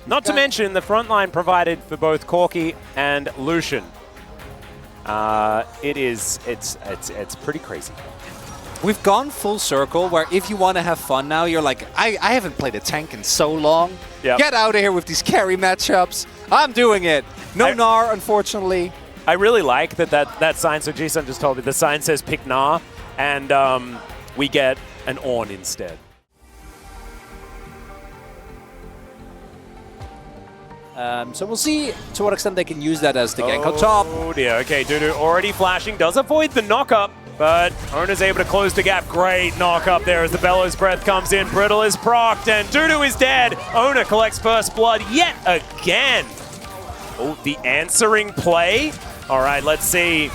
Not to mention the front line provided for both Corki and Lucian. It's pretty crazy. We've gone full circle where if you want to have fun now, you're like, I haven't played a tank in so long. Yep. Get out of here with these carry matchups. I'm doing it. No Gnar, unfortunately. I really like that sign. So G-Sun just told me the sign says pick Gnar, and we get an Ornn instead. So we'll see to what extent they can use that as the gank on top. Oh dear, okay, DuDu already flashing, does avoid the knock-up, but Ona's able to close the gap. Great knock-up there as the Bellows Breath comes in. Brittle is procced, and DuDu is dead. Ona collects first blood yet again. Oh, the answering play. All right, let's see.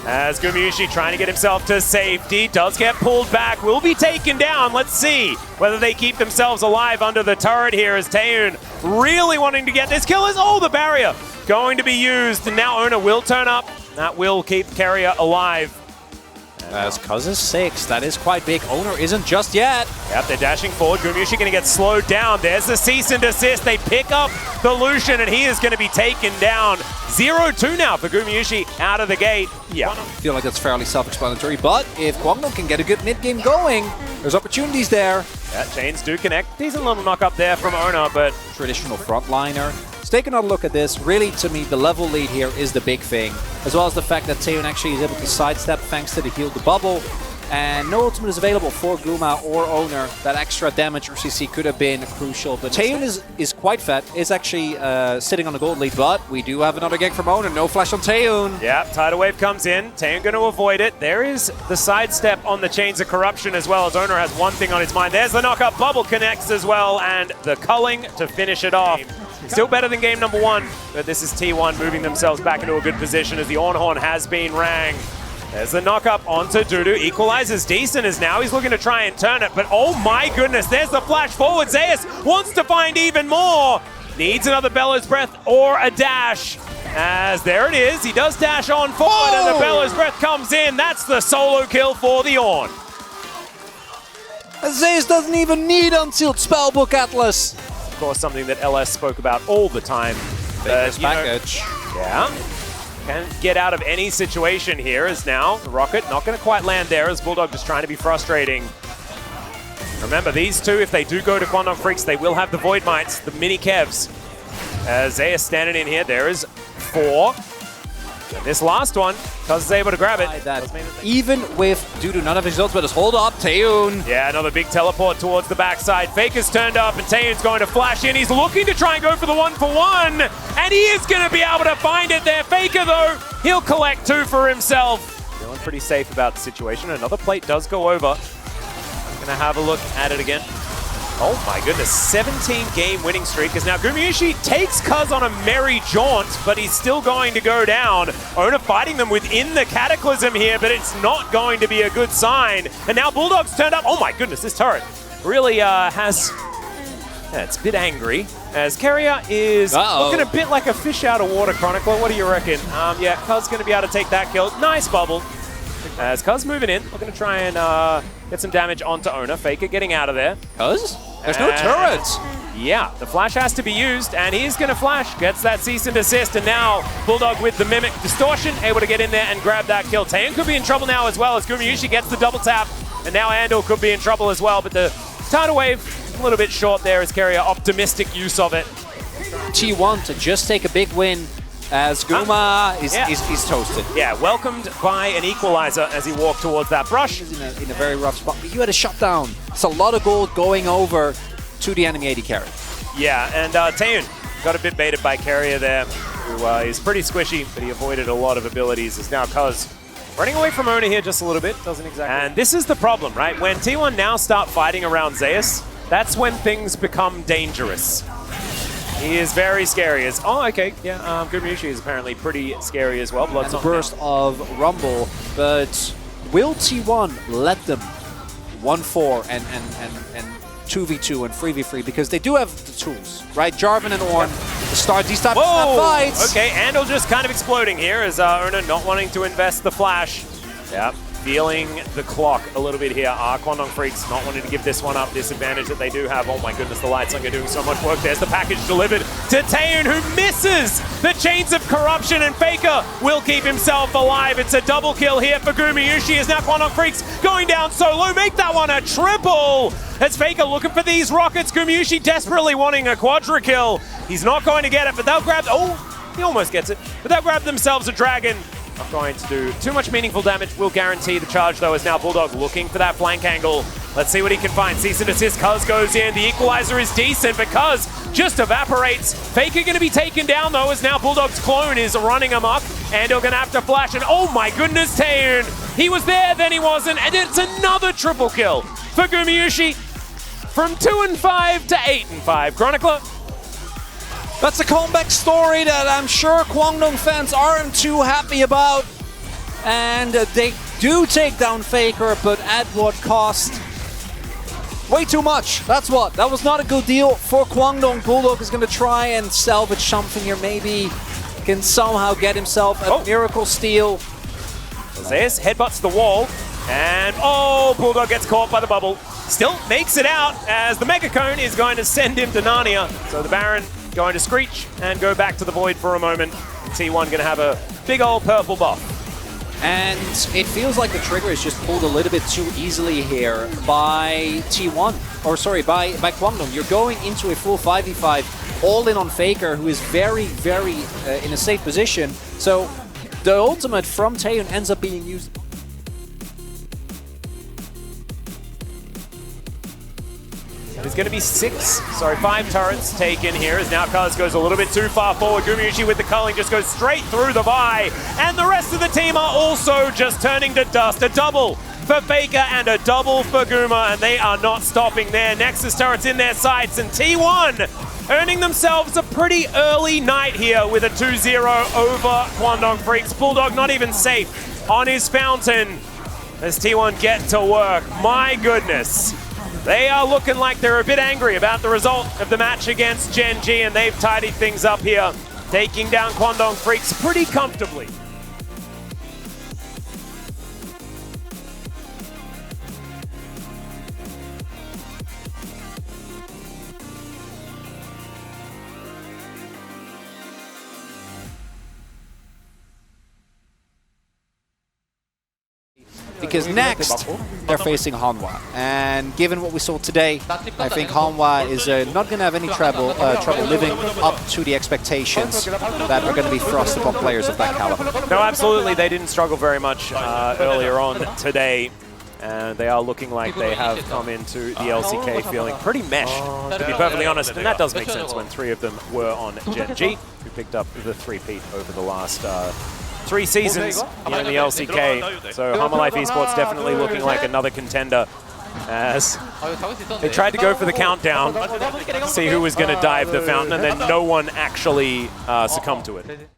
As Gumayusi trying to get himself to safety, does get pulled back, will be taken down. Let's see whether they keep themselves alive under the turret here as Taehoon really wanting to get this kill. The barrier going to be used, and now Ona will turn up. That will keep Carrier alive. As Cuz is 6, that is quite big. Owner isn't just yet. Yep, they're dashing forward. Gumayusi going to get slowed down. There's the cease and desist. They pick up the Lucian, and he is going to be taken down. 0-2 now for Gumayusi out of the gate. Yeah. I feel like that's fairly self-explanatory, but if Guangdong can get a good mid-game going, there's opportunities there. Yeah, chains do connect. Decent little knock-up there from Ona, but... Traditional frontliner. Let's take another look at this. Really, to me, the level lead here is the big thing, as well as the fact that Taehoon actually is able to sidestep thanks to the heal the bubble. And no ultimate is available for Guma or Owner. That extra damage or CC could have been crucial, but Taehoon is quite fat. Is actually sitting on the gold lead, but we do have another gank from Owner. No flash on Taehoon. Yeah, Tidal Wave comes in. Taehoon going to avoid it. There is the sidestep on the Chains of Corruption as well, as Owner has one thing on his mind. There's the knock-up. Bubble connects as well, and the culling to finish it off. Still better than game number 1, but this is T1 moving themselves back into a good position as the Ornn has been rang. There's the knock-up onto DuDu. Equalizes decent as now he's looking to try and turn it, but oh my goodness, there's the flash forward. Zeus wants to find even more. Needs another Bellows Breath or a dash. As there it is, he does dash on forward, and the Bellows Breath comes in. That's the solo kill for the Ornn. Zeus doesn't even need Unsealed Spellbook Atlas. Of course, something that LS spoke about all the time. Baker's package. Yeah. Can get out of any situation here as now the rocket not going to quite land there as BuLLDoG just trying to be frustrating. Remember, these two, if they do go to Quandong Freaks, they will have the Void Mites, the mini Kevs. As they are standing in here, there is 4. And this last one, Cuz is able to grab it. Even with DuDu, none of his ultimate is hold up, Taehoon. Yeah, another big teleport towards the backside. Faker's turned up, and Taehoon's going to flash in. He's looking to try and go for the 1-for-1, and he is going to be able to find it there. Faker, though, he'll collect 2 for himself. Feeling pretty safe about the situation. Another plate does go over. Going to have a look at it again. Oh my goodness, 17-game winning streak, as now Gumayusi takes Cuz on a merry jaunt, but he's still going to go down. Ona fighting them within the Cataclysm here, but it's not going to be a good sign. And now BuLLDoG's turned up. Oh my goodness, this turret really has... Yeah, it's a bit angry, as Carrier is looking a bit like a fish out of water, Chronicler. What do you reckon? Yeah, Cuz going to be able to take that kill. Nice bubble. As Cuz moving in, looking to try and get some damage onto Ona. Faker getting out of there. Cuz? There's no turrets. Yeah, the flash has to be used, and he's going to flash. Gets that cease and desist, and now BuLLDoG with the Mimic Distortion, able to get in there and grab that kill. Taehoon could be in trouble now as well, as Gumayusi gets the double tap, and now Andal could be in trouble as well, but the Tidal Wave a little bit short there as Carrier optimistic use of it. T1 to just take a big win, as Guma is toasted. Yeah, welcomed by an equalizer as he walked towards that brush. He's in a very rough spot, but you had a shutdown. It's a lot of gold going over to the enemy AD carry. Yeah, and Taehoon got a bit baited by Carrier there, who is pretty squishy, but he avoided a lot of abilities. As now Cuz running away from Ona here just a little bit, doesn't exactly... And this is the problem, right? When T1 now start fighting around Zeus, that's when things become dangerous. He is very scary. Gumayusi is apparently pretty scary as well. That's a burst of Rumble, but will T1 let them 1-4 and 2v2 and 3v3, because they do have the tools, right? Jarvan and Ornn to start these types of fights. Okay, Andal just kind of exploding here as Ona not wanting to invest the flash. Yeah, feeling the clock a little bit here. Kwangdong Freaks not wanting to give this one up, this advantage that they do have. Oh my goodness, the Light Slinger doing so much work. There's the package delivered to Taeyoon, who misses the chains of corruption, and Faker will keep himself alive. It's a double kill here for Gumayusi, as now Kwangdong Freaks going down solo. Make that one a triple! As Faker looking for these rockets, Gumayusi desperately wanting a quadra kill. He's not going to get it, but they'll grab... Oh! He almost gets it, but they'll grab themselves a dragon. Not going to do too much meaningful damage. Will guarantee the charge, though, as now BuLLDoG looking for that flank angle. Let's see what he can find. Cease and desist. Cuz goes in. The equalizer is decent, but Cuz just evaporates. Faker going to be taken down, though, as now BuLLDoG's clone is running amok. And they're going to have to flash, and oh my goodness, Taeyoon. He was there, then he wasn't, and it's another triple kill for Gumayusi. From 2-5 to 8-5. Chronicler. That's a comeback story that I'm sure Kwangdong fans aren't too happy about. And they do take down Faker, but at what cost? Way too much, that's what. That was not a good deal for Kwangdong. BuLLDoG is going to try and salvage something here. Maybe can somehow get himself a miracle steal. This headbutts the wall, and oh, BuLLDoG gets caught by the bubble. Still makes it out, as the Mega Cone is going to send him to Narnia. So the Baron going to Screech and go back to the Void for a moment. T1 going to have a big old purple buff. And it feels like the trigger is just pulled a little bit too easily here by T1. Or sorry, by Kwangdong. You're going into a full 5v5 all in on Faker, who is very, very in a safe position. So the ultimate from Taeyoon ends up being used. There's going to be 5 turrets taken here, as now Cuz goes a little bit too far forward. Gumayusi with the culling just goes straight through the Vi, and the rest of the team are also just turning to dust. A double for Faker and a double for Guma, and they are not stopping there. Nexus turrets in their sights, and T1 earning themselves a pretty early night here with a 2-0 over Kwangdong Freaks. BuLLDoG not even safe on his fountain as T1 get to work. My goodness. They are looking like they're a bit angry about the result of the match against Gen G, and they've tidied things up here, taking down Kwangdong Freaks pretty comfortably. Because next, they're facing Hanwha. And given what we saw today, I think Hanwha is not going to have any trouble living up to the expectations that are going to be thrust upon players of that caliber. No, absolutely. They didn't struggle very much earlier on today. And they are looking like they have come into the LCK feeling pretty mesh, to be perfectly honest. And that does make sense when 3 of them were on Gen G, who picked up the 3-peat over the last 3 seasons here in the LCK. So Hanwha Life Esports definitely looking like another contender, as they tried to go for the countdown, see who was going to dive the fountain, and then no one actually succumbed to it.